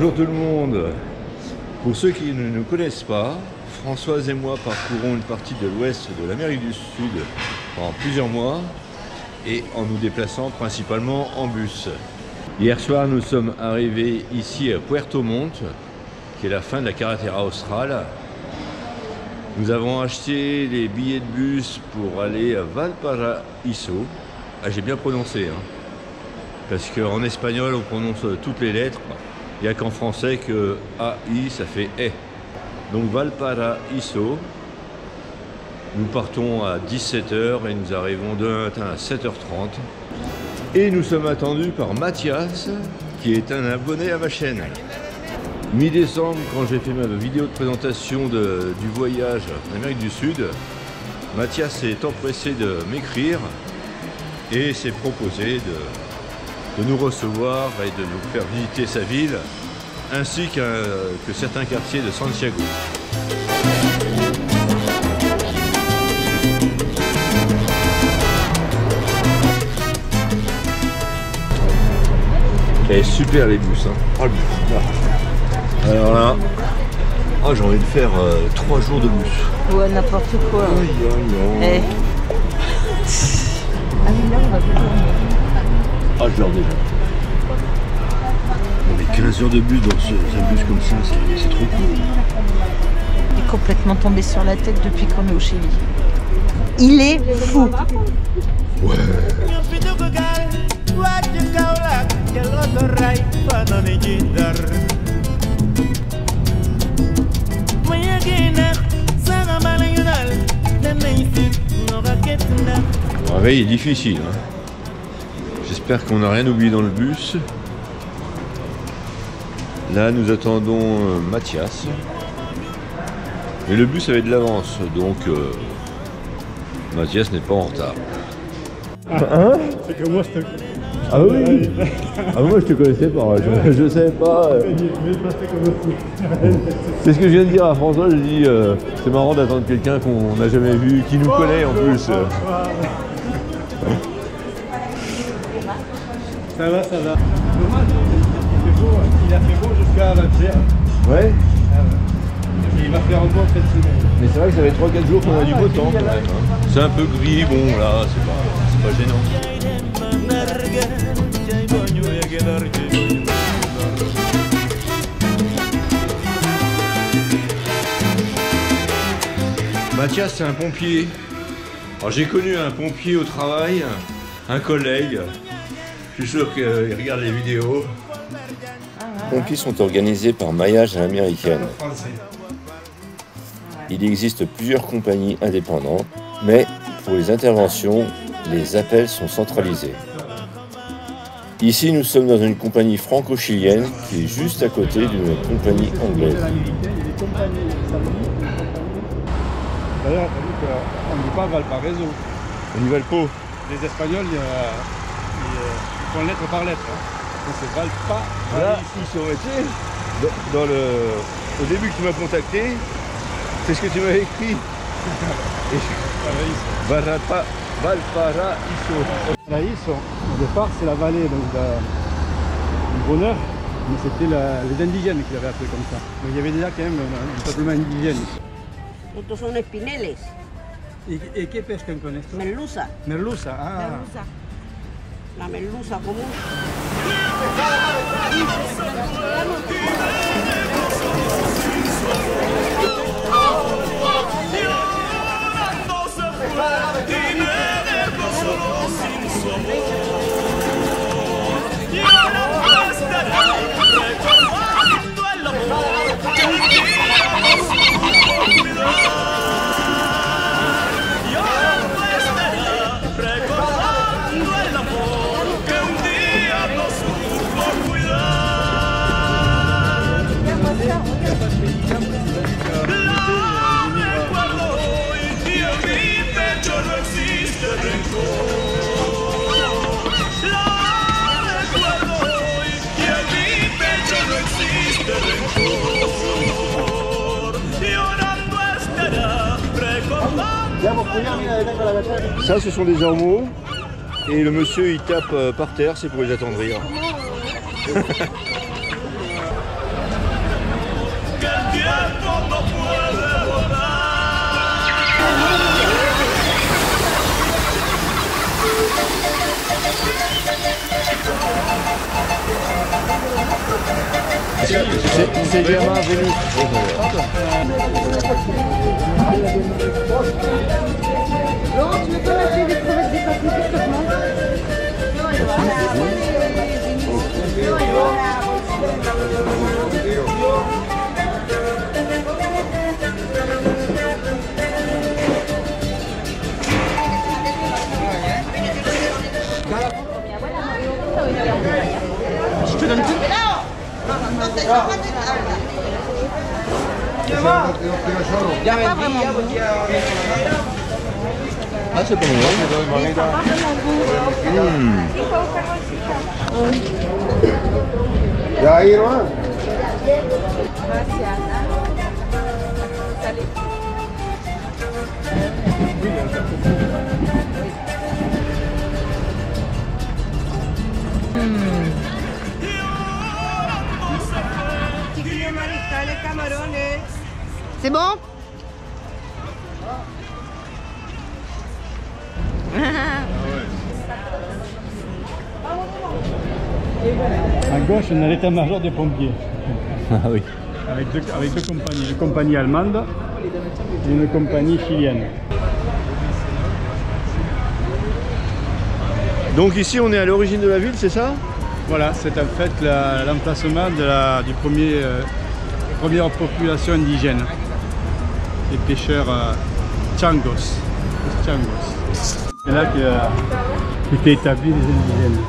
Bonjour tout le monde. Pour ceux qui ne nous connaissent pas, Françoise et moi parcourons une partie de l'ouest de l'Amérique du Sud pendant plusieurs mois et en nous déplaçant principalement en bus. Hier soir, nous sommes arrivés ici à Puerto Montt, qui est la fin de la carretera austral. Nous avons acheté les billets de bus pour aller à Valparaíso. Ah, j'ai bien prononcé, hein, parce qu'en espagnol, on prononce toutes les lettres. Il n'y a qu'en français que AI, ça fait E. Donc Valparaíso, nous partons à 17h et nous arrivons demain matin à 7h30. Et nous sommes attendus par Mathias, qui est un abonné à ma chaîne. Mi-décembre, quand j'ai fait ma vidéo de présentation du voyage en Amérique du Sud, Mathias s'est empressé de m'écrire et s'est proposé de nous recevoir et de nous faire visiter sa ville, ainsi que certains quartiers de Santiago. Et super les bus, hein. Oh, le bus, là. Alors là, oh, j'ai envie de faire 3 jours de bus. Ouais, n'importe quoi. Eh. Ah oui, là, on va plus. Ah, je dors déjà. Mais 15 heures de bus dans un bus comme ça, c'est trop cool. Il est complètement tombé sur la tête depuis qu'on est au Chili. Il est fou. Ouais. Le réveil est difficile, hein. J'espère qu'on n'a rien oublié dans le bus. Là, nous attendons Mathias. Et le bus avait de l'avance, donc Mathias n'est pas en retard. Hein? C'est que moi je te... Ah oui. Ah moi je te connaissais pas, je savais pas. C'est ce que je viens de dire à François, je dis c'est marrant d'attendre quelqu'un qu'on n'a jamais vu, qui nous connaît en plus. Ça va, ça va. Dommage, il a fait beau jusqu'à avant-hier. Ouais. Et il va faire encore cette semaine. Mais c'est vrai que ça fait 3-4 jours qu'on a du beau temps quand même. Hein. C'est un peu gris, bon là, c'est pas gênant. Mathias, c'est un pompier. Alors j'ai connu un pompier au travail, un collègue. Je suis sûr qu'il regarde les vidéos. Les pompiers sont organisés par maillage à l'américaine. Il existe plusieurs compagnies indépendantes, mais pour les interventions, les appels sont centralisés. Ici, nous sommes dans une compagnie franco-chilienne qui est juste à côté d'une compagnie anglaise. D'ailleurs, t'as vu qu'on ne dit pas Valparaiso. On y va le pot. Les Espagnols, ils font lettre par lettre. Donc c'est Valpa. Là, ils sont restés au début que tu m'as contacté, c'est ce que tu m'avais écrit. Valparaíso. Valparaíso, au départ, c'est la vallée donc, du bonheur, mais c'était les indigènes qui l'avaient appelé comme ça. Donc il y avait déjà quand même un peuplement indigène. Estos son espineles. ¿Y qué pescan con esto? Merluza. Merluza, ah. Merluza. La merluza común. Ça, ce sont des ormeaux. Et le monsieur, il tape par terre, c'est pour les attendrir. Se llama Venus. Laurent, tu veux pas m'acheter des crevettes dépassées s'il te plaît? Je te donne tout. Ah, c'est pas mal. C'est bon? À gauche, on a l'état-major des pompiers. Ah oui. Avec deux compagnies, une compagnie allemande et une compagnie chilienne. Donc ici, on est à l'origine de la ville, c'est ça? Voilà, c'est en fait l'emplacement du première population indigène, les pêcheurs Changos. C'est là qu'étaient établis les indigènes.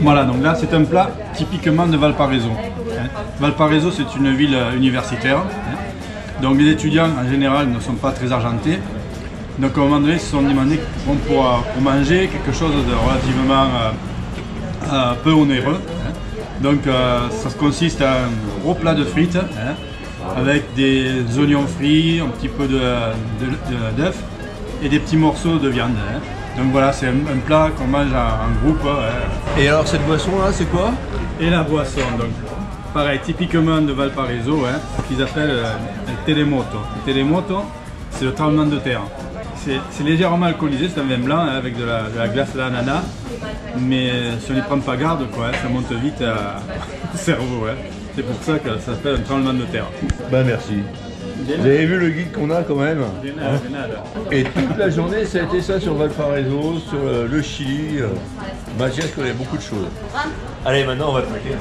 Voilà, donc là c'est un plat typiquement de Valparaiso. Valparaiso, c'est une ville universitaire, donc les étudiants en général ne sont pas très argentés. Donc à un moment donné, ils se sont demandé pour manger quelque chose de relativement peu onéreux. Donc ça consiste à un gros plat de frites avec des oignons frits, un petit peu d'œufs et des petits morceaux de viande. Donc voilà, c'est un plat qu'on mange en groupe. Et alors cette boisson-là, c'est quoi? Et la boisson, donc pareil, typiquement de Valparaiso, qu'ils appellent le terremoto. Le terremoto, c'est le tremblement de terre. C'est légèrement alcoolisé, c'est un vin blanc avec de la glace à l'ananas, mais si on n'y prend pas garde, ça monte vite au cerveau. C'est pour ça que ça s'appelle un tremblement de terre. Ben merci. Vous avez vu le guide qu'on a quand même? Et toute la journée, ça a été ça sur Valparaiso, sur le Chili. Mathias connaît beaucoup de choses. Allez, maintenant on va traquer.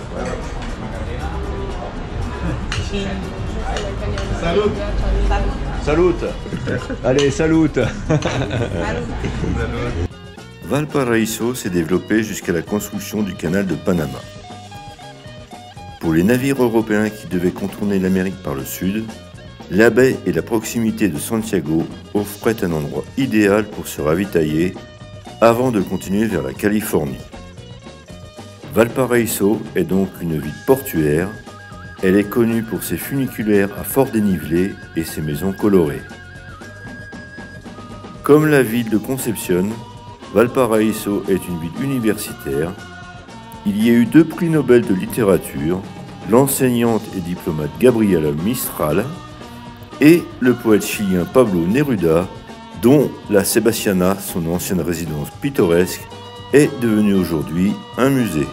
Salut. Salut. Allez, salut. Valparaiso s'est développé jusqu'à la construction du canal de Panama. Pour les navires européens qui devaient contourner l'Amérique par le sud, la baie et la proximité de Santiago offraient un endroit idéal pour se ravitailler avant de continuer vers la Californie. Valparaiso est donc une ville portuaire. Elle est connue pour ses funiculaires à fort dénivelé et ses maisons colorées. Comme la ville de Concepción, Valparaiso est une ville universitaire. il y a eu 2 prix Nobel de littérature, l'enseignante et diplomate Gabriela Mistral et le poète chilien Pablo Neruda, dont la Sebastiana, son ancienne résidence pittoresque, est devenue aujourd'hui un musée.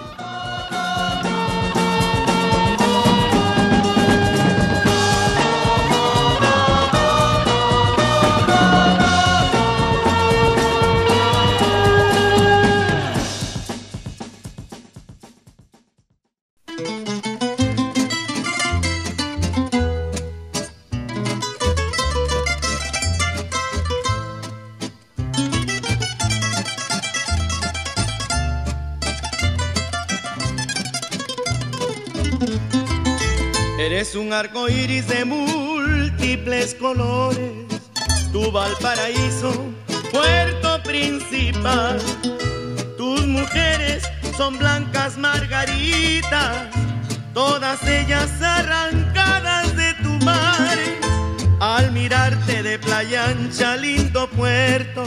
Eres un arco iris de múltiples colores, tu Valparaíso, puerto principal. Tus mujeres son blancas margaritas, todas ellas arrancadas de tu mar. Al mirarte de playa ancha, lindo puerto,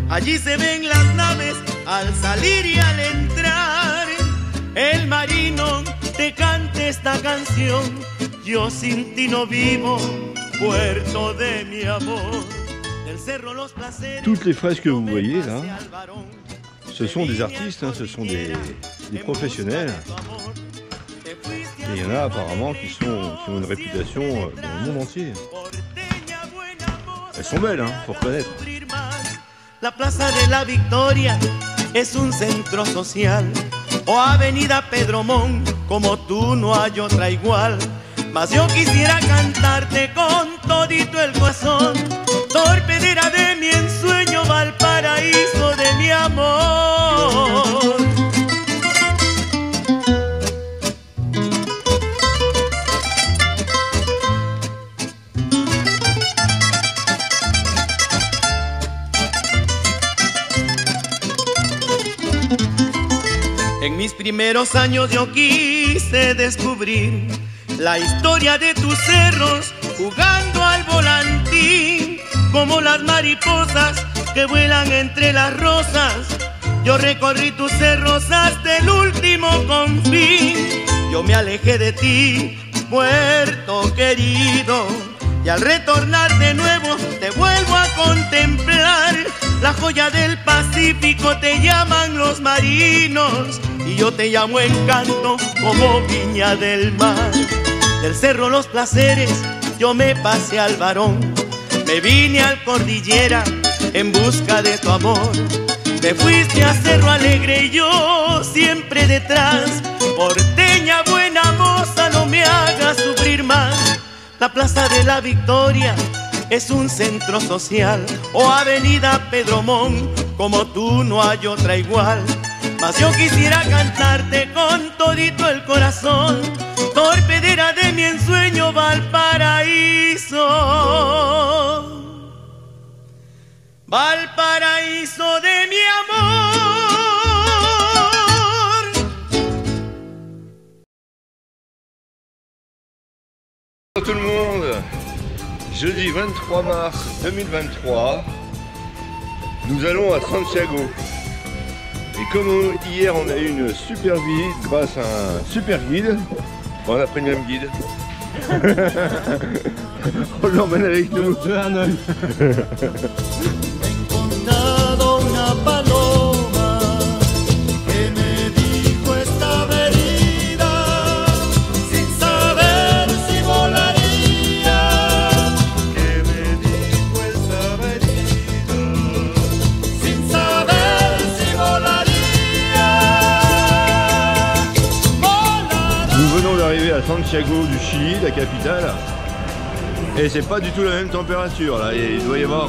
allí se ven las naves al salir y al entrar. El marino te canta esta canción, yo sin ti no vivo, puerto de mi amor. Del cerro los placeres. Toutes les fresques que vous voyez là, ce sont des artistes, hein, ce sont des professionnels. Et il y en a apparemment qui ont une réputation dans le monde entier. Elles sont belles, hein, faut reconnaître. La Plaza de la Victoria es un centro social, o Avenida Pedro Montt, como tú no hay otra igual. Mas yo quisiera cantarte con todito el corazón, torpedera de mi ensueño, Valparaíso de mi amor. En mis primeros años yo quise descubrir la historia de tus cerros, jugando al volantín, como las mariposas que vuelan entre las rosas. Yo recorrí tus cerros hasta el último confín. Yo me alejé de ti, puerto querido, y al retornar de nuevo te vuelvo a contemplar. La joya del Pacífico te llaman los marinos, y yo te llamo Encanto, como Viña del Mar. Del cerro Los Placeres yo me pasé al Barón, me vine al Cordillera en busca de tu amor. Te fuiste a Cerro Alegre y yo siempre detrás. Porteña buena moza, no me hagas sufrir más. La Plaza de la Victoria es un centro social, o Avenida Pedro Montt, como tú no hay otra igual. Mas yo quisiera cantarte con todito el corazón, torpedera de mi ensueño, Valparaíso, Valparaíso de mi amor. Bonjour tout le monde, jeudi 23 mars 2023, nous allons à Santiago. Et comme hier on a eu une super visite grâce à un super guide, on a pris le même guide. On l'emmène avec nous. À Santiago du Chili, la capitale, et c'est pas du tout la même température là, il doit y avoir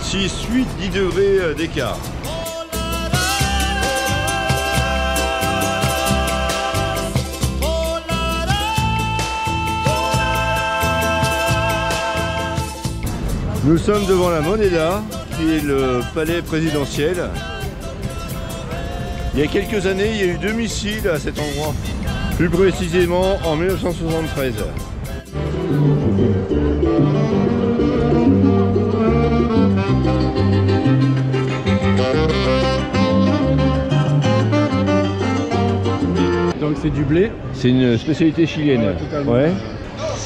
6, 8, 10 degrés d'écart. Nous sommes devant la Moneda, qui est le palais présidentiel. Il y a quelques années, il y a eu 2 missiles à cet endroit. Plus précisément en 1973. c'est du blé. C'est une spécialité chilienne. Ouais, totalement. Ouais.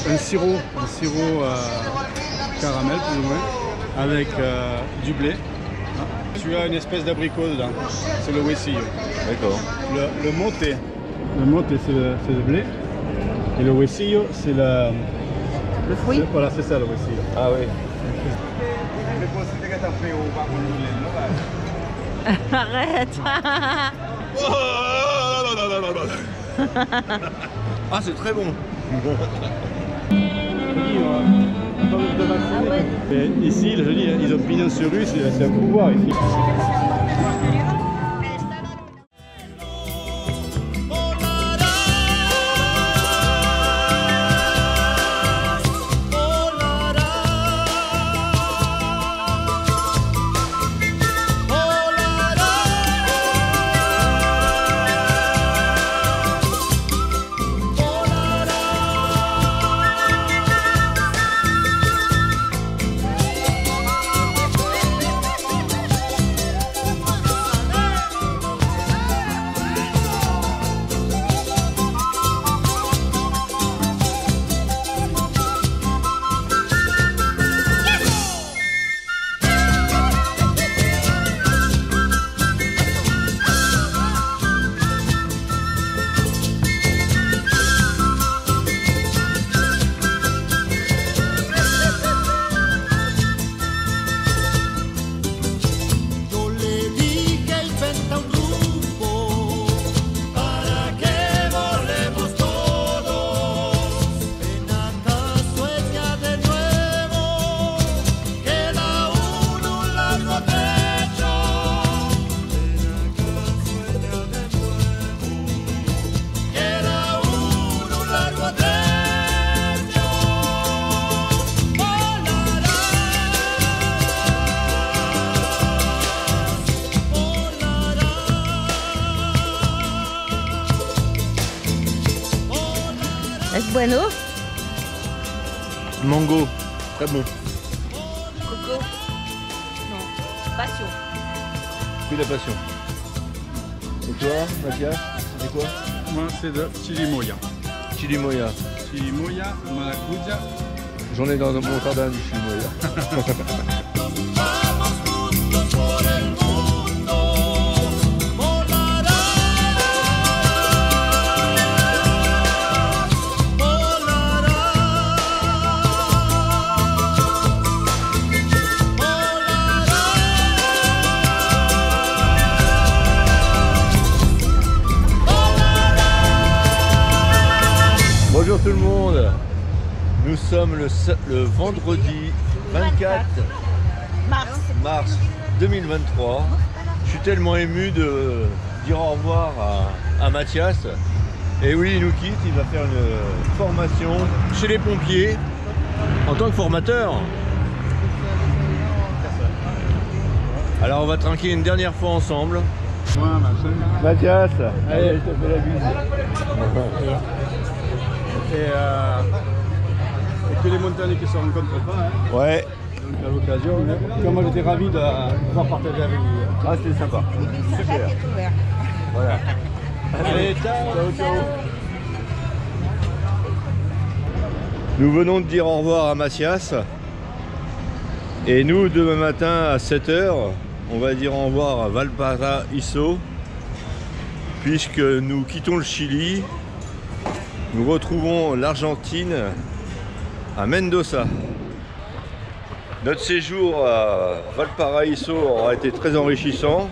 Un sirop caramel plus ou moins, avec du blé. Tu as une espèce d'abricot dedans, c'est le huesillo. D'accord. Le mote c'est le blé, et le huesillo c'est le fruit. Voilà, c'est ça le huesillo. Ah oui. Arrête. Ah, c'est très bon. Et ici, je dis, ils ont pignon sur rue, c'est un pouvoir ici. Es bueno? Mango, très bon. Coco? Non. Passion. Puis la passion. Et toi, Mathias, c'est quoi? Moi, c'est de chirimoya. Chirimoya. Chirimoya, maracuja. J'en ai dans mon jardin du chirimoya. Bonjour tout le monde, nous sommes le vendredi 24 mars 2023. Je suis tellement ému de dire au revoir à Mathias. Et oui, il nous quitte, il va faire une formation chez les pompiers en tant que formateur. Alors on va trinquer une dernière fois ensemble. Mathias, allez, je te fais la bise. Et que les montagnes qui se rencontrent pas. Hein. Ouais. Donc à l'occasion, moi j'étais ravi de pouvoir partager avec vous. Ah, c'était sympa. Super. Voilà. Allez, ciao, ciao. Nous venons de dire au revoir à Mathias. Et nous, demain matin à 7 h, on va dire au revoir à Valparaíso, puisque nous quittons le Chili. Nous retrouvons l'Argentine à Mendoza. Notre séjour à Valparaíso aura été très enrichissant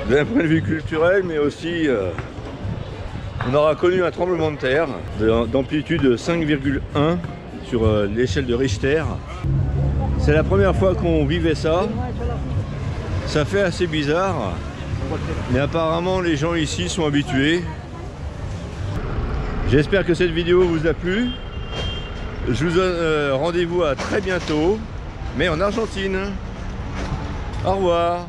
d'un point de vue culturel, mais aussi on aura connu un tremblement de terre d'amplitude 5,1 sur l'échelle de Richter. C'est la première fois qu'on vivait ça. Ça fait assez bizarre, mais apparemment les gens ici sont habitués. J'espère que cette vidéo vous a plu. Je vous donne rendez-vous à très bientôt, mais en Argentine. Au revoir.